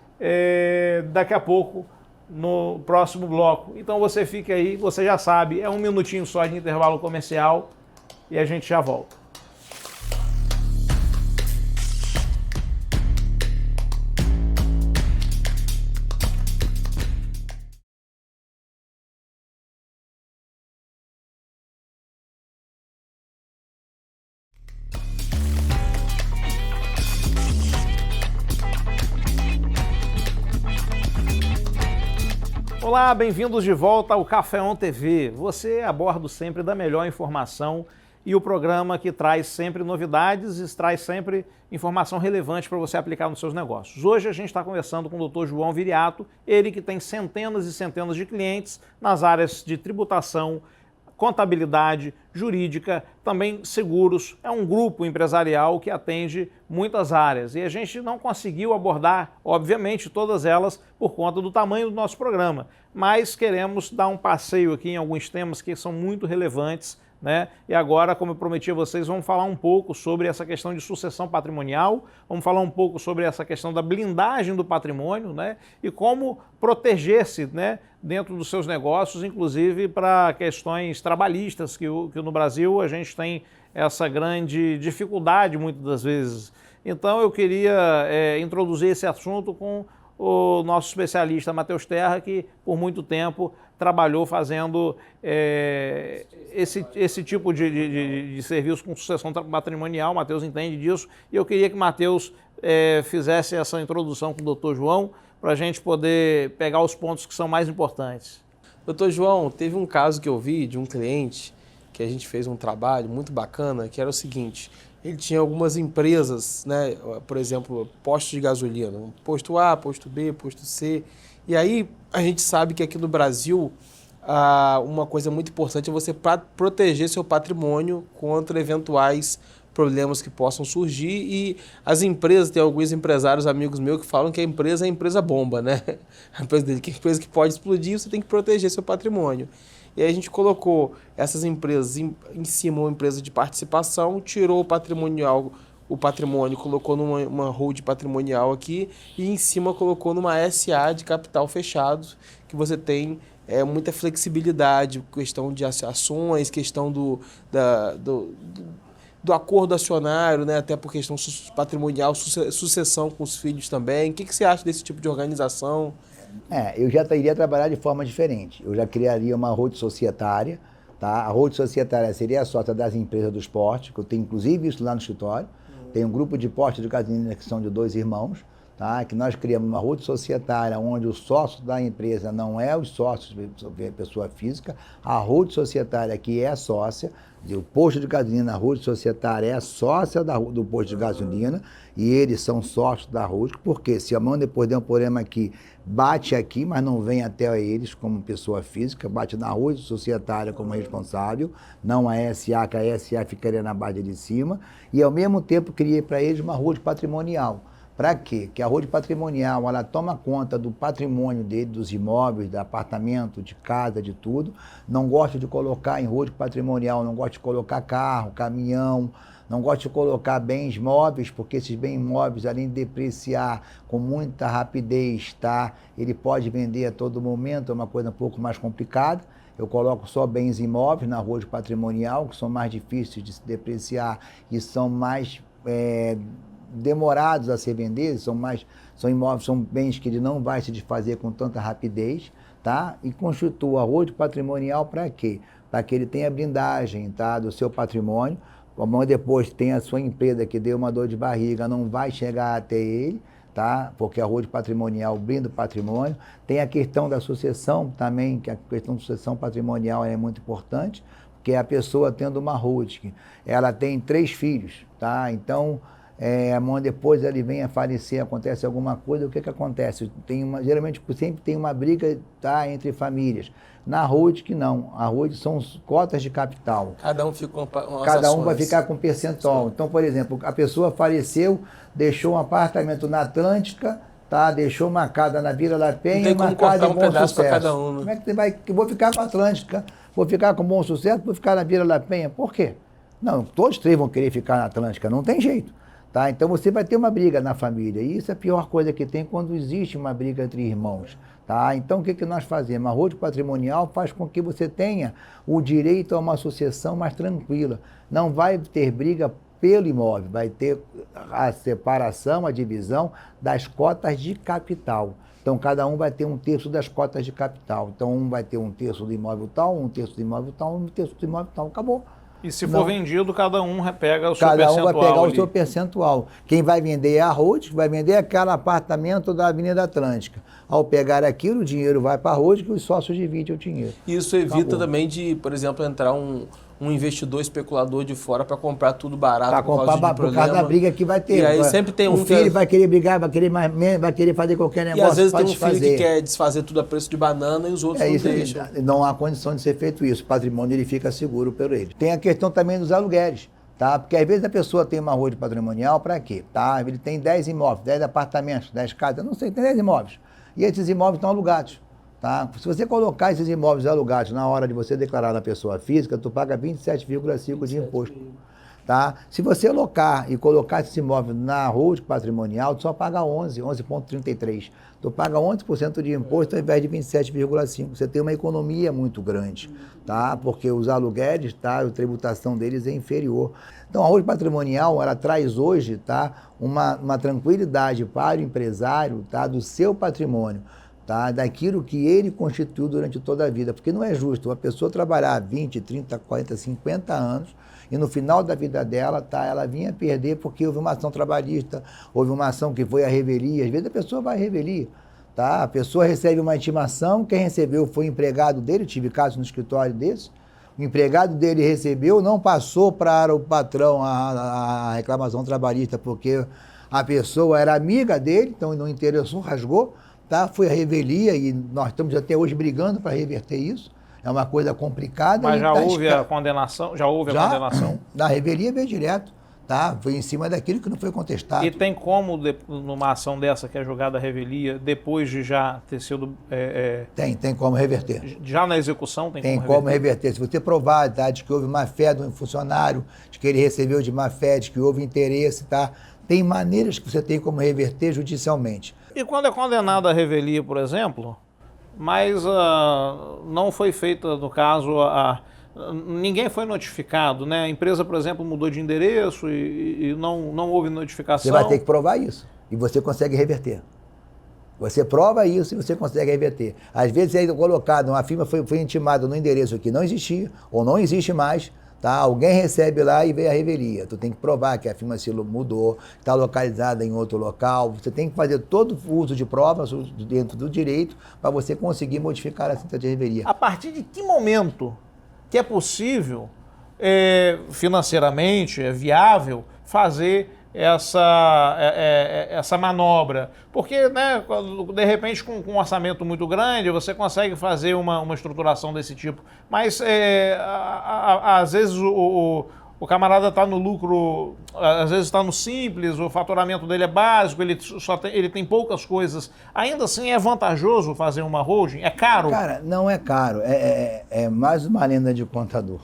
A: daqui a pouco no próximo bloco. Então você fica aí, você já sabe, é 1 minutinho só de intervalo comercial e a gente já volta. Olá, bem-vindos de volta ao Café On TV. Você a bordo sempre da melhor informação e o programa que traz sempre novidades e traz sempre informação relevante para você aplicar nos seus negócios. Hoje a gente está conversando com o Dr. João Viriato, ele que tem centenas e centenas de clientes nas áreas de tributação, contabilidade, jurídica, também seguros. É um grupo empresarial que atende muitas áreas e a gente não conseguiu abordar, obviamente, todas elas por conta do tamanho do nosso programa, mas queremos dar um passeio aqui em alguns temas que são muito relevantes, né? E agora, como eu prometi a vocês, vamos falar um pouco sobre essa questão de sucessão patrimonial, vamos falar um pouco sobre essa questão da blindagem do patrimônio, né? E como proteger-se, né, dentro dos seus negócios, inclusive para questões trabalhistas, que no Brasil a gente tem essa grande dificuldade muitas das vezes. Então eu queria introduzir esse assunto com o nosso especialista Matheus Terra, que por muito tempo trabalhou fazendo esse tipo de serviço com sucessão patrimonial. Matheus entende disso e eu queria que Matheus fizesse essa introdução com o Dr. João para a gente poder pegar os pontos que são mais importantes.
B: Doutor João, teve um caso que eu vi de um cliente que a gente fez um trabalho muito bacana, que era o seguinte: ele tinha algumas empresas, né, por exemplo, postos de gasolina, posto A, posto B, posto C. E aí a gente sabe que aqui no Brasil uma coisa muito importante é você proteger seu patrimônio contra eventuais problemas que possam surgir. E as empresas, tem alguns empresários amigos meus que falam que a empresa é a empresa bomba, né? A empresa que pode explodir, você tem que proteger seu patrimônio. E aí a gente colocou essas empresas em cima, uma empresa de participação, tirou o patrimônio, colocou numa hold patrimonial aqui e em cima colocou numa SA de capital fechado, que você tem muita flexibilidade, questão de ações, questão do acordo acionário, né, até por questão patrimonial, sucessão com os filhos também. O que você acha desse tipo de organização?
C: Eu já iria trabalhar de forma diferente. Eu já criaria uma holding societária, tá? A holding societária seria a sócia das empresas dos portos, que eu tenho inclusive isso lá no escritório. Tem um grupo de portos de gasolina que são de 2 irmãos, tá? Que nós criamos uma holding societária onde o sócio da empresa não é os sócios de pessoa física, a holding societária que é a sócia, o posto de gasolina, a holding societária é a sócia do posto de gasolina e eles são sócios da holding, porque se amanhã depois der um problema aqui, bate aqui, mas não vem até eles como pessoa física, bate na holding societária como responsável, não a SA, que a SA ficaria na base de cima, e ao mesmo tempo criei para eles uma holding patrimonial. Para quê? Que a holding patrimonial, ela toma conta do patrimônio dele, dos imóveis, do apartamento, de casa, de tudo. Não gosto de colocar em holding patrimonial, não gosto de colocar carro, caminhão, não gosto de colocar bens móveis, porque esses bens móveis, além de depreciar com muita rapidez, tá? Ele pode vender a todo momento, é uma coisa um pouco mais complicada. Eu coloco só bens imóveis na holding patrimonial, que são mais difíceis de se depreciar e são mais demorados a ser vendidos, são imóveis, são bens que ele não vai se desfazer com tanta rapidez, tá? E constitua a holding patrimonial para quê? Para que ele tenha blindagem, tá, do seu patrimônio. Como depois tem a sua empresa que deu uma dor de barriga, não vai chegar até ele, tá? Porque a holding patrimonial blinda o patrimônio. Tem a questão da sucessão também, que a questão da sucessão patrimonial é muito importante, porque a pessoa tendo uma holding, ela tem 3 filhos, tá? Então amanhã depois ele vem a falecer, acontece alguma coisa, o que acontece? Geralmente sempre tem uma briga, tá, entre famílias. Na holding não, a holding são cotas de capital.
B: Cada um fica com
C: Cada um vai ficar com percentual. Então, por exemplo, a pessoa faleceu, deixou um apartamento na Atlântica, tá, deixou uma casa na Vila La Penha,
B: tem
C: uma
B: como
C: casa de
B: um
C: Bom
B: pedaço para
C: Sucesso.
B: cada um, né?
C: Como é que você vai? Eu vou ficar com a Atlântica, vou ficar com Bom Sucesso, vou ficar na Vila La Penha. Por quê? Não, todos 3 vão querer ficar na Atlântica, não tem jeito. Tá? Então você vai ter uma briga na família, e isso é a pior coisa que tem quando existe uma briga entre irmãos. Tá? Então o que nós fazemos? A holding patrimonial faz com que você tenha o direito a uma sucessão mais tranquila. Não vai ter briga pelo imóvel, vai ter a separação, a divisão das cotas de capital. Então cada um vai ter 1/3 das cotas de capital. Então um vai ter 1/3 do imóvel tal, 1/3 do imóvel tal, 1/3 do imóvel tal. Acabou.
A: E se for vendido, cada um pega o seu percentual.
C: Cada um vai pegar
A: ali
C: o seu percentual. Quem vai vender é a holding, vai vender aquele apartamento da Avenida Atlântica. Ao pegar aquilo, o dinheiro vai para a holding e os sócios dividem o dinheiro.
B: Isso evita também de, por exemplo, entrar um um investidor especulador de fora para comprar tudo barato
C: Para comprar por causa da briga que vai ter.
B: E aí sempre tem
C: o filho vai querer brigar, vai querer fazer qualquer negócio.
B: E às vezes tem um
C: desfazer.
B: filho que quer desfazer tudo a preço de banana e os outros não deixam.
C: Não há condição de ser feito isso. O patrimônio ele fica seguro por ele. Tem a questão também dos aluguéis. Tá? Porque às vezes a pessoa tem uma rua de patrimonial para quê? Tá? Ele tem 10 imóveis, 10 apartamentos, 10 casas, não sei, tem 10 imóveis. E esses imóveis estão alugados. Tá? Se você colocar esses imóveis alugados na hora de você declarar na pessoa física, tu paga 27,5% de imposto. Tá? Se você alocar e colocar esse imóvel na holding patrimonial, tu só paga 11,33%. Tu paga 11% de imposto ao invés de 27,5%. Você tem uma economia muito grande, tá? Porque os aluguéis, tá? A tributação deles é inferior. Então a holding patrimonial, ela traz hoje, tá? uma tranquilidade para o empresário, tá? Do seu patrimônio. Tá? Daquilo que ele constituiu durante toda a vida, porque não é justo uma pessoa trabalhar 20, 30, 40, 50 anos e no final da vida dela, tá, ela vinha perder porque houve uma ação trabalhista, houve uma ação que foi a revelia, às vezes a pessoa vai à revelia, tá? A pessoa recebe uma intimação, quem recebeu foi o empregado dele, tive casos no escritório desse, o empregado dele recebeu, não passou para o patrão a reclamação trabalhista porque a pessoa era amiga dele, então não interessou, rasgou, tá? Foi a revelia e nós estamos até hoje brigando para reverter isso. É uma coisa complicada.
A: Mas já houve a condenação? Já houve a condenação?
C: Na revelia veio direto. Tá? Foi em cima daquilo que não foi contestado.
A: E tem como, numa ação dessa que é julgada a revelia, depois de já ter sido...
C: Tem como reverter.
A: Já na execução tem
C: como reverter. Se você provar, tá, de que houve má fé de um funcionário, de que ele recebeu de má fé, de que houve interesse, tá? Tem maneiras que você tem como reverter judicialmente.
A: E quando é condenado a revelia, por exemplo, mas não foi feita, no caso, ninguém foi notificado, né? A empresa, por exemplo, mudou de endereço e não houve notificação.
C: Você vai ter que provar isso e você consegue reverter. Você prova isso e você consegue reverter. Às vezes é colocado, uma firma foi intimada no endereço que não existia ou não existe mais, tá? Alguém recebe lá e vê a revelia. Tu tem que provar que a firma se mudou, está localizada em outro local. Você tem que fazer todo o uso de provas dentro do direito para você conseguir modificar a cinta de revelia.
A: A partir de que momento que é possível, financeiramente, é viável, fazer essa manobra? Porque, né, de repente, com um orçamento muito grande, você consegue fazer uma estruturação desse tipo. Mas, às vezes, o camarada está no lucro, às vezes está no simples, o faturamento dele é básico, ele tem poucas coisas. Ainda assim, é vantajoso fazer uma holding? É caro?
C: Cara, não é caro. É mais uma lenda de contador,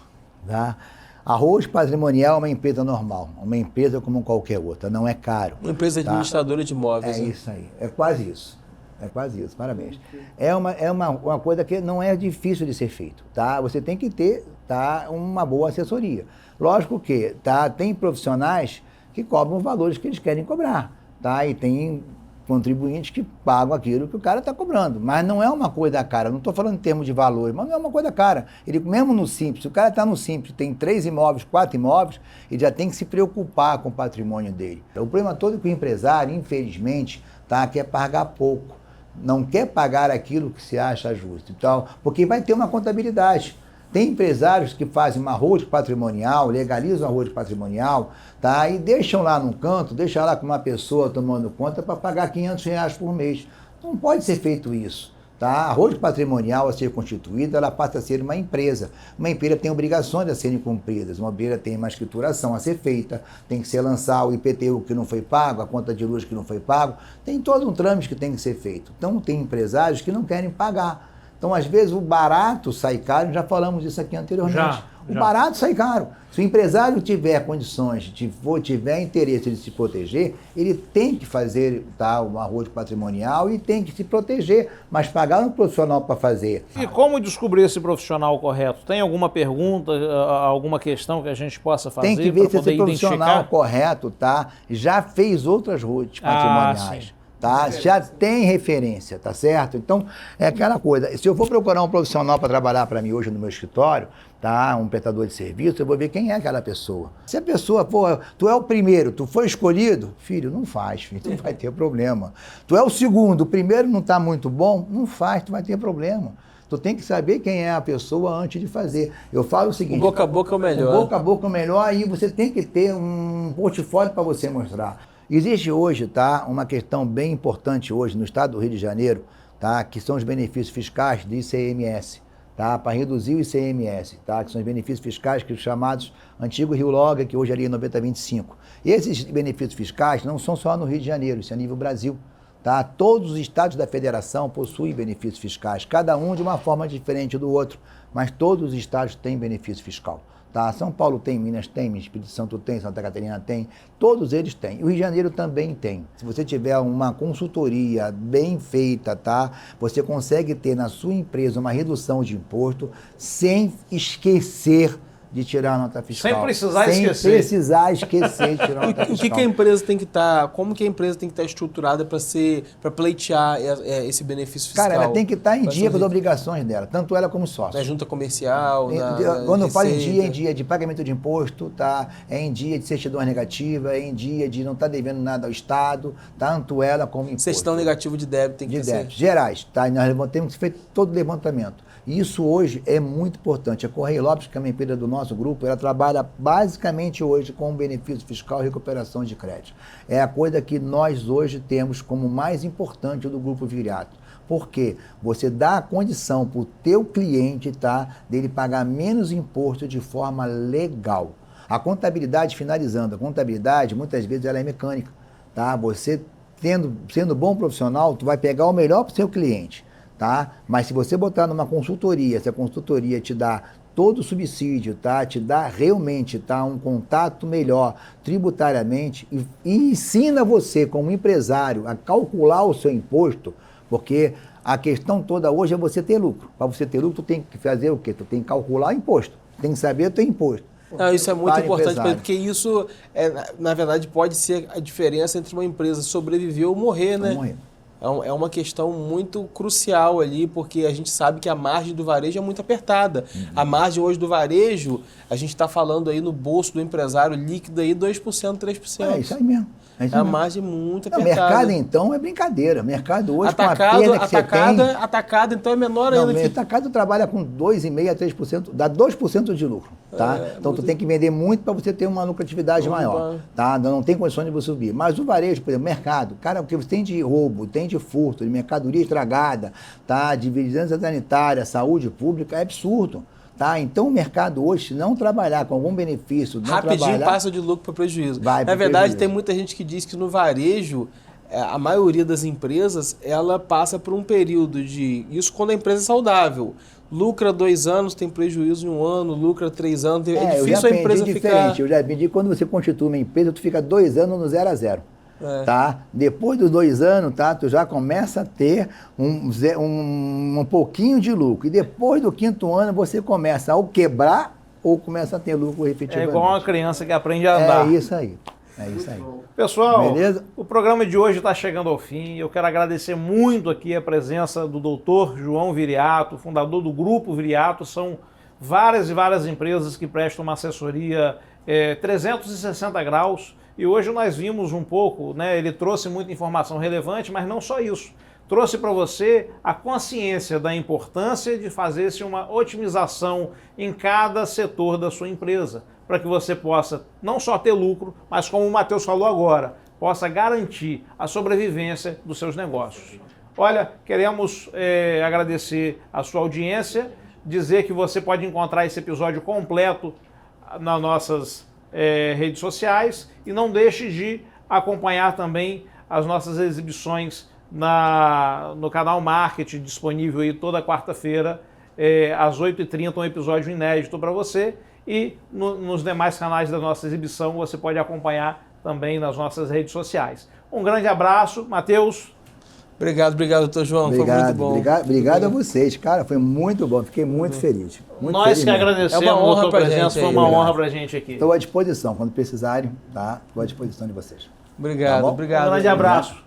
C: tá? A holding patrimonial é uma empresa normal, uma empresa como qualquer outra, não é caro.
B: Uma empresa administradora de imóveis.
C: É isso aí, é quase isso. É quase isso, parabéns. É uma coisa que não é difícil de ser feito, tá? Você tem que ter, tá, uma boa assessoria. Lógico que, tá, tem profissionais que cobram os valores que eles querem cobrar, tá? E tem contribuintes que pagam aquilo que o cara está cobrando. Mas não é uma coisa cara, não estou falando em termos de valores, mas não é uma coisa cara. Ele, mesmo no Simples, se o cara está no Simples, tem 3 imóveis, 4 imóveis, ele já tem que se preocupar com o patrimônio dele. O problema todo é que o empresário, infelizmente, tá, quer pagar pouco. Não quer pagar aquilo que se acha justo. Então, porque vai ter uma contabilidade. Tem empresários que fazem uma holding patrimonial, legalizam a holding patrimonial, tá? E deixam lá num canto, deixam lá com uma pessoa tomando conta para pagar R$500 por mês. Não pode ser feito isso, tá? A holding patrimonial a ser constituída, ela passa a ser uma empresa. Uma empresa tem obrigações a serem cumpridas, uma empresa tem uma escrituração a ser feita, tem que ser lançar o IPTU que não foi pago, a conta de luz que não foi pago, tem todo um trâmite que tem que ser feito. Então tem empresários que não querem pagar. Então, às vezes, o barato sai caro, já falamos isso aqui anteriormente. O barato sai caro. Se o empresário tiver condições, tiver interesse de se proteger, ele tem que fazer, tá, uma holding patrimonial e tem que se proteger, mas pagar um profissional para fazer.
A: E como descobrir esse profissional correto? Tem alguma pergunta, alguma questão que a gente possa fazer?
C: Tem que ver se esse profissional correto, tá, já fez outras holdings patrimoniais.
A: Sim.
C: Tá? Já tem referência, tá certo? Então, é aquela coisa, se eu for procurar um profissional para trabalhar para mim hoje no meu escritório, tá? Um prestador de serviço, eu vou ver quem é aquela pessoa. Se a pessoa, tu é o primeiro, tu foi escolhido, filho, não faz, filho, tu vai ter problema. Tu é o segundo, o primeiro não está muito bom, não faz, tu vai ter problema. Tu tem que saber quem é a pessoa antes de fazer. Eu falo o seguinte...
B: O boca a boca é o melhor.
C: O boca a boca é o melhor, e você tem que ter um portfólio para você mostrar. Existe hoje, tá, uma questão bem importante hoje no estado do Rio de Janeiro, tá, que são os benefícios fiscais do ICMS, tá, para reduzir o ICMS, tá, que são os benefícios fiscais que são chamados antigo Rio Loga, que hoje ali é 9025. Esses benefícios fiscais não são só no Rio de Janeiro, isso é a nível Brasil. Tá? Todos os estados da federação possuem benefícios fiscais, cada um de uma forma diferente do outro, mas todos os estados têm benefício fiscal. Tá? São Paulo tem, Minas tem, Espírito Santo tem, Santa Catarina tem, todos eles têm. E o Rio de Janeiro também tem. Se você tiver uma consultoria bem feita, tá? Você consegue ter na sua empresa uma redução de imposto sem esquecer de tirar a nota fiscal.
A: Sem precisar esquecer.
C: Sem precisar esquecer de tirar a nota fiscal.
B: O que a empresa tem que estar, como que a empresa tem que estar estruturada para pleitear esse benefício fiscal?
C: Cara, ela tem que estar em dia com as obrigações dela, tanto ela como sócio.
B: Na junta comercial,
C: quando eu falo em dia de pagamento de imposto, tá? É em dia de certidão negativa, é em dia de não estar devendo nada ao Estado, tanto ela como imposto.
B: Certidão negativa de débito tem que ser. De débitos
C: gerais, tá? E nós temos feito todo o levantamento. E isso hoje é muito importante. A Correia Lopes, que é uma empresa do nosso grupo, ela trabalha basicamente hoje com benefício fiscal e recuperação de crédito. É a coisa que nós hoje temos como mais importante do Grupo Viriato. Por quê? Você dá a condição para o teu cliente, tá, dele pagar menos imposto de forma legal. A contabilidade, finalizando, a contabilidade muitas vezes ela é mecânica. Tá? Você sendo bom profissional, tu vai pegar o melhor para o seu cliente. Tá? Mas se você botar numa consultoria, se a consultoria te dá todo o subsídio, tá? Te dá realmente, tá, um contato melhor tributariamente e ensina você como empresário a calcular o seu imposto, porque a questão toda hoje é você ter lucro. Para você ter lucro, tu tem que fazer o quê? Tu tem que calcular o imposto, tem que saber o teu imposto.
B: Não, isso é muito importante, porque isso, na verdade, pode ser a diferença entre uma empresa sobreviver ou morrer, né? Morrer. É uma questão muito crucial ali, porque a gente sabe que a margem do varejo é muito apertada. A margem hoje do varejo, a gente está falando aí no bolso do empresário líquido aí 2%, 3%.
C: É isso aí mesmo.
B: É a margem muito apertada.
C: O mercado, então, é brincadeira. O mercado hoje, com a perda que você tem...
B: Atacado, então, é menor ainda.
C: Não, atacado trabalha com 2,5% a 3%, dá 2% de lucro, tá? Então, tu tem que vender muito para você ter uma lucratividade maior, tá? Não tem condições de você subir. Mas o varejo, por exemplo, mercado, cara, o que você tem de roubo, tem de furto, de mercadoria estragada, tá? De vigilância sanitária, saúde pública, é absurdo. Tá? Então o mercado hoje, se não trabalhar com algum benefício...
B: Rapidinho passa de lucro para prejuízo. Na verdade, tem muita gente que diz que no varejo, a maioria das empresas, ela passa por um período de... Isso quando a empresa é saudável. Lucra 2 anos, tem prejuízo em 1 ano, lucra 3 anos. É difícil a empresa ficar...
C: Eu já aprendi, quando você constitui uma empresa, tu fica 2 anos no 0 a 0. Tá? Depois dos 2 anos, tá? Tu já começa a ter um pouquinho de lucro. E depois do 5º ano, você começa a quebrar ou começa a ter lucro efetivamente.
A: É igual uma criança que aprende a andar.
C: É isso aí. É isso aí.
A: Pessoal, beleza? O programa de hoje está chegando ao fim. Eu quero agradecer muito aqui a presença do Dr. João Viriato, fundador do Grupo Viriato. São várias e várias empresas que prestam uma assessoria 360 graus. E hoje nós vimos um pouco, né? Ele trouxe muita informação relevante, mas não só isso. Trouxe para você a consciência da importância de fazer-se uma otimização em cada setor da sua empresa, para que você possa não só ter lucro, mas como o Matheus falou agora, possa garantir a sobrevivência dos seus negócios. Olha, queremos agradecer a sua audiência, dizer que você pode encontrar esse episódio completo nas nossas redes sociais e não deixe de acompanhar também as nossas exibições no canal Marketing, disponível aí toda quarta-feira às 8h30, um episódio inédito para você, e nos demais canais da nossa exibição você pode acompanhar também nas nossas redes sociais. Um grande abraço, Matheus.
B: Obrigado, doutor João. Foi muito bom.
C: Obrigado a vocês, cara. Foi muito bom. Fiquei muito feliz.
A: Nós que agradecemos a sua presença. Foi uma honra pra gente aqui.
C: Estou à disposição. Quando precisarem, tá? Estou à disposição de vocês.
B: Obrigado,
C: tá
B: obrigado.
A: Um grande abraço.